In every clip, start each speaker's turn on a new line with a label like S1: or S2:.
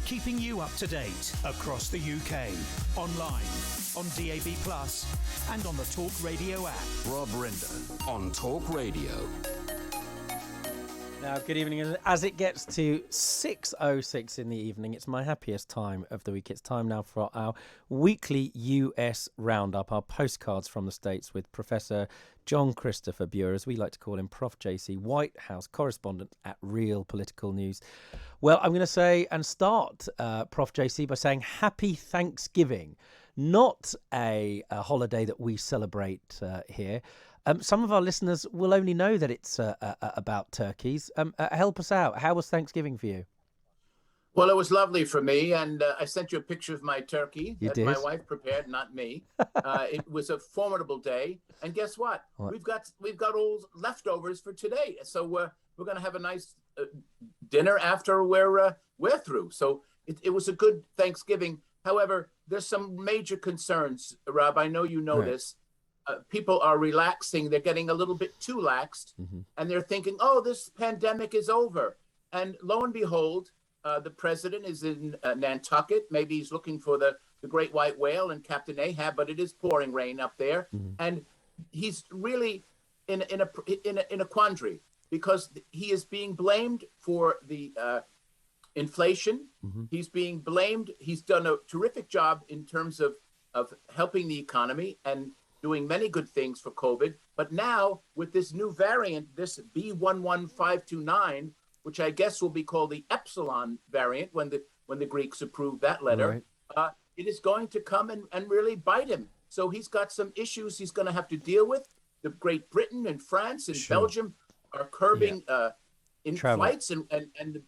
S1: keeping you up to date across the UK, online, on DAB+, and on the Talk Radio app.
S2: Rob Rinder on Talk Radio.
S3: Now, good evening. As it gets to 6:06 in the evening, it's my happiest time of the week. It's time now for our weekly US Roundup, our postcards from the States with Professor John Christopher Buer, as we like to call him, Prof. JC, White House correspondent at Real Political News. Well, I'm going to say and start, Prof. JC, by saying Happy Thanksgiving, not a holiday that we celebrate here. Some of our listeners will only know that it's about turkeys. Help us out. How was Thanksgiving for you?
S4: Well, it was lovely for me, and I sent you a picture of my turkey
S3: You
S4: that
S3: did?
S4: my wife prepared, not me. It was a formidable day, and guess what? We've got old leftovers for today, so we're going to have a nice dinner after we're through. So it was a good Thanksgiving. However, there's some major concerns, Rob. I know you know this. People are relaxing. They're getting a little bit too laxed, and they're thinking, oh, this pandemic is over. And lo and behold, the president is in Nantucket. Maybe he's looking for the great white whale and Captain Ahab, but it is pouring rain up there. And he's really in a quandary because he is being blamed for the inflation. He's being blamed. He's done a terrific job in terms of helping the economy and doing many good things for COVID. But now with this new variant, this B11529, which I guess will be called the Epsilon variant when the Greeks approved that letter, it is going to come and really bite him. So he's got some issues he's going to have to deal with. The Great Britain and France and Belgium are curbing in flights, and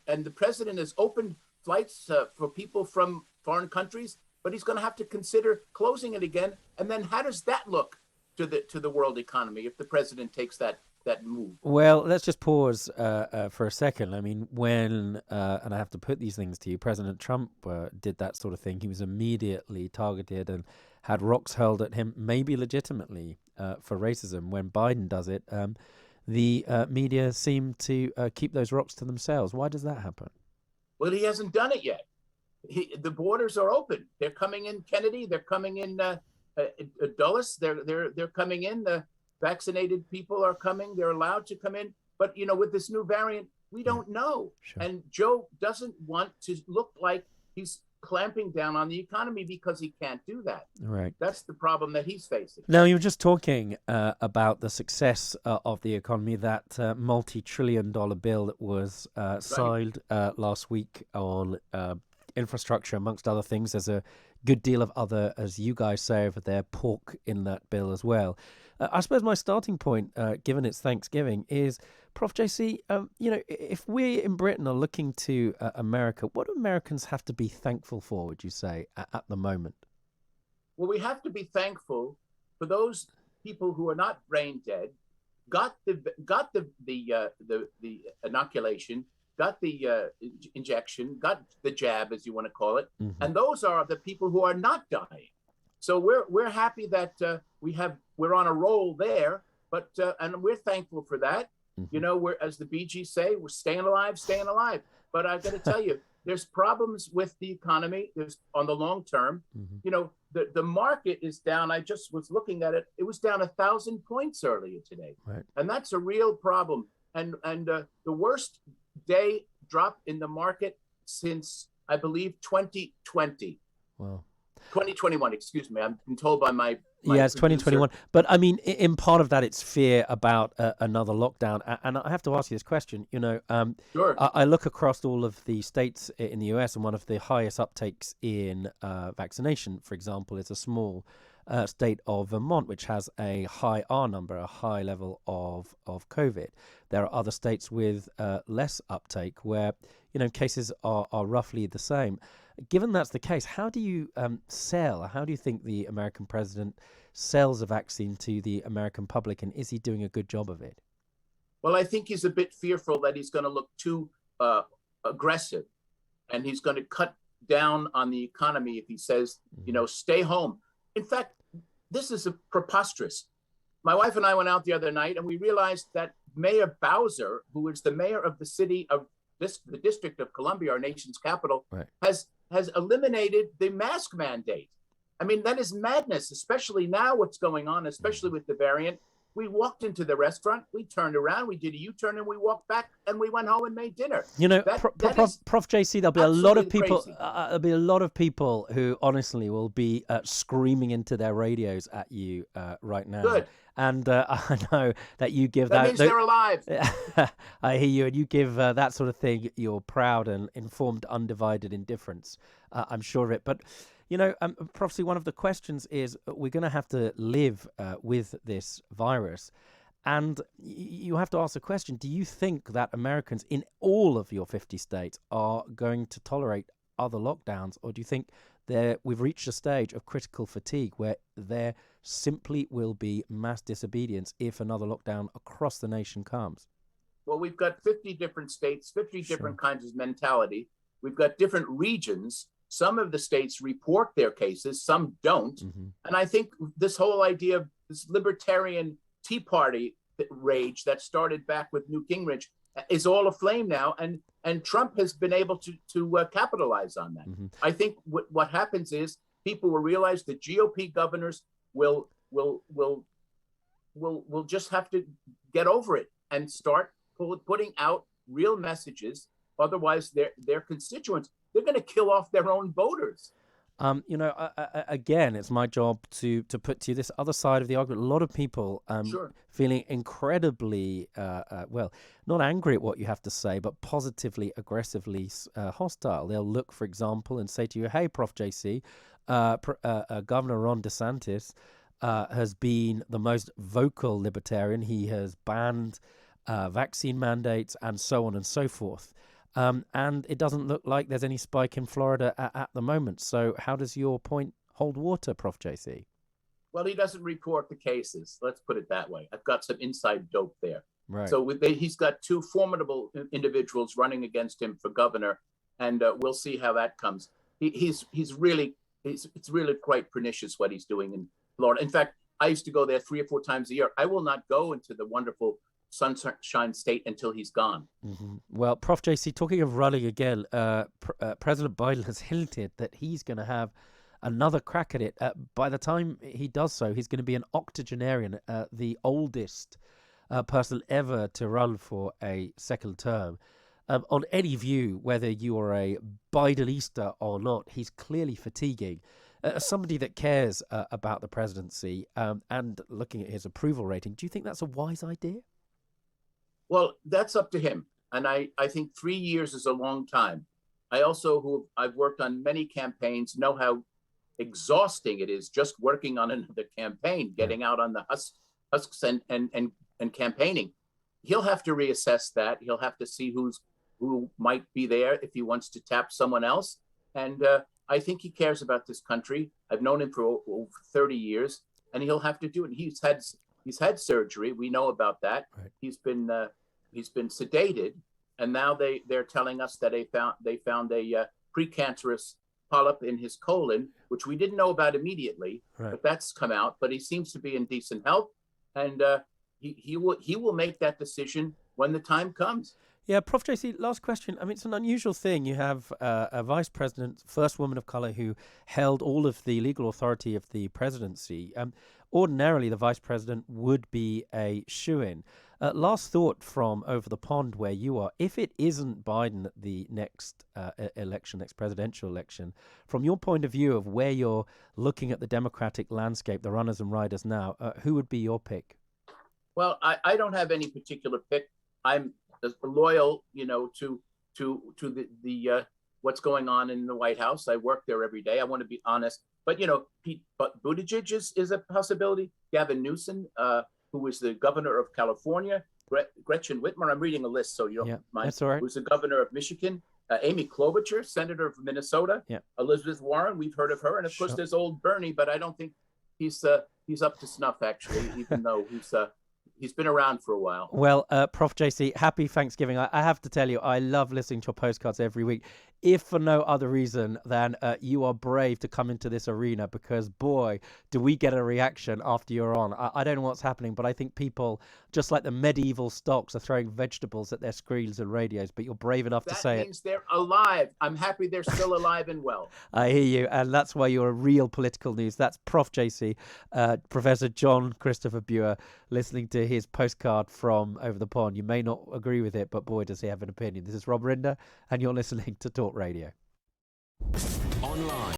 S4: the president has opened flights for people from foreign countries, but he's going to have to consider closing it again. And then how does that look to the world economy if the president takes that move?
S3: Well, let's just pause for a second. I mean, when, and I have to put these things to you, President Trump did that sort of thing. He was immediately targeted and had rocks hurled at him, maybe legitimately, for racism. When Biden does it, the media seem to keep those rocks to themselves. Why does that happen?
S4: Well, he hasn't done it yet. The borders are open. They're coming in Kennedy. They're coming in Dulles. They're coming in. The vaccinated people are coming. They're allowed to come in. But, with this new variant, we don't know. Sure. And Joe doesn't want to look like he's clamping down on the economy because he can't do that.
S3: Right.
S4: That's the problem that he's facing.
S3: Now, you were just talking about the success of the economy, that multi-trillion-dollar bill that was signed last week on infrastructure, amongst other things. There's a good deal of other, as you guys say over there, pork in that bill as well. I suppose my starting point, given it's Thanksgiving, is, Prof. JC, if we in Britain are looking to America, what do Americans have to be thankful for, would you say, at the moment?
S4: Well, we have to be thankful for those people who are not brain dead, got the inoculation, got the injection, got the jab, as you want to call it, and those are the people who are not dying. So we're happy that we're on a roll there, but and we're thankful for that. We're, as the Bee Gees say, we're staying alive. But I got to tell you, there's problems with the economy. There's on the long term. The market is down. I just was looking at it. It was down 1,000 points earlier today, and that's a real problem. And the worst day drop in the market since, I believe, 2020.
S3: Wow.
S4: 2021, excuse me. I've been told by my
S3: it's 2021. But I mean, in part of that, it's fear about another lockdown. And I have to ask you this question.
S4: Sure.
S3: I look across all of the states in the US, and one of the highest uptakes in vaccination, for example, is a small state of Vermont, which has a high R number, a high level of COVID. There are other states with less uptake where, cases are roughly the same. Given that's the case, how do you how do you think the American president sells a vaccine to the American public, and is he doing a good job of it?
S4: Well, I think he's a bit fearful that he's going to look too aggressive, and he's going to cut down on the economy if he says, stay home. In fact, this is preposterous. My wife and I went out the other night, and we realized that Mayor Bowser, who is the mayor of the city of the District of Columbia, our nation's capital,
S3: Right.
S4: has eliminated the mask mandate. I mean, that is madness, especially now what's going on, especially with the variant. We walked into the restaurant, we turned around, we did a U-turn, and we walked back, and we went home and made dinner.
S3: You know,
S4: That is
S3: Prof JC, there'll be a lot of
S4: absolutely
S3: people.
S4: crazy.
S3: There'll be a lot of people who, honestly, will be screaming into their radios at you right now.
S4: Good.
S3: And I know that you give
S4: That means they're alive.
S3: I hear you, and you give that sort of thing your proud and informed, undivided indifference. I'm sure of it. But you know, Prophecy, one of the questions is we're going to have to live with this virus. And you have to ask the question, do you think that Americans in all of your 50 states are going to tolerate other lockdowns? Or do you think we've reached a stage of critical fatigue where there simply will be mass disobedience if another lockdown across the nation comes?
S4: Well, we've got 50 different states, 50 different kinds of mentality. We've got different regions. Some of the states report their cases, some don't.
S3: Mm-hmm.
S4: And I think this whole idea of this libertarian Tea Party rage that started back with Newt Gingrich is all aflame now. And Trump has been able to capitalize on that.
S3: Mm-hmm.
S4: I think what happens is people will realize that GOP governors will just have to get over it and start putting out real messages. Otherwise, their constituents, they're going to kill off their own voters.
S3: You know, again, it's my job to put to you this other side of the argument. A lot of people
S4: Sure.
S3: feeling incredibly, well, not angry at what you have to say, but positively, aggressively hostile. They'll look, for example, and say to you, hey, Prof. JC, Governor Ron DeSantis has been the most vocal libertarian. He has banned vaccine mandates and so on and so forth. And it doesn't look like there's any spike in Florida at the moment. So how does your point hold water, Prof. JC?
S4: Well, he doesn't report the cases. Let's put it that way. I've got some inside dope there.
S3: Right.
S4: So he's got two formidable individuals running against him for governor, and we'll see how that comes. It's really quite pernicious what he's doing in Florida. In fact, I used to go there 3 or 4 times a year. I will not go into the wonderful Sunshine State until he's gone.
S3: Mm-hmm. Well, Prof. JC, talking of running again, President Biden has hinted that he's going to have another crack at it. By the time he does so, he's going to be an octogenarian, the oldest person ever to run for a second term. On any view, whether you are a Bidenista or not, he's clearly fatiguing. Somebody that cares about the presidency and looking at his approval rating, do you think that's a wise idea?
S4: Well, that's up to him. And I think 3 years is a long time. I also, I've worked on many campaigns, know how exhausting it is just working on another campaign, getting out on the husks and campaigning. He'll have to reassess that. He'll have to see who might be there if he wants to tap someone else. And I think he cares about this country. I've known him for over 30 years, and he'll have to do it. He's had surgery. We know about that. Right. He's been sedated, and now they're telling us that they found a precancerous polyp in his colon, which we didn't know about immediately, right. But that's come out. But he seems to be in decent health, and he will make that decision when the time comes.
S3: Yeah, Prof. JC, last question. I mean, it's an unusual thing. You have a vice president, first woman of color, who held all of the legal authority of the presidency. Ordinarily, the vice president would be a shoo-in. Last thought from over the pond where you are, if it isn't Biden at the next next presidential election, from your point of view of where you're looking at the Democratic landscape, the runners and riders now, who would be your pick?
S4: Well, I don't have any particular pick. I'm loyal, to the what's going on in the White House. I work there every day. I want to be honest. But, Pete Buttigieg is a possibility. Gavin Newsom, who is the governor of California. Gretchen Whitmer, I'm reading a list, so you don't mind. That's all right. Who's the governor of Michigan. Amy Klobuchar, senator of Minnesota. Yeah. Elizabeth Warren, we've heard of her. And, of course, there's old Bernie, but I don't think he's up to snuff, actually, even though he's been around for a while.
S3: Well, Prof. JC, happy Thanksgiving. I have to tell you, I love listening to your postcards every week. if for no other reason than you are brave to come into this arena, because, boy, do we get a reaction after you're on. I don't know what's happening, but I think people, just like the medieval stocks, are throwing vegetables at their screens and radios, but you're brave enough to say it.
S4: That means they're alive. I'm happy they're still alive and well.
S3: I hear you, and that's why you're a real political news. That's Prof. JC, Professor John Christopher Buer, listening to his postcard from over the pond. You may not agree with it, but boy, does he have an opinion. This is Rob Rinder, and you're listening to Talk Radio.
S2: Online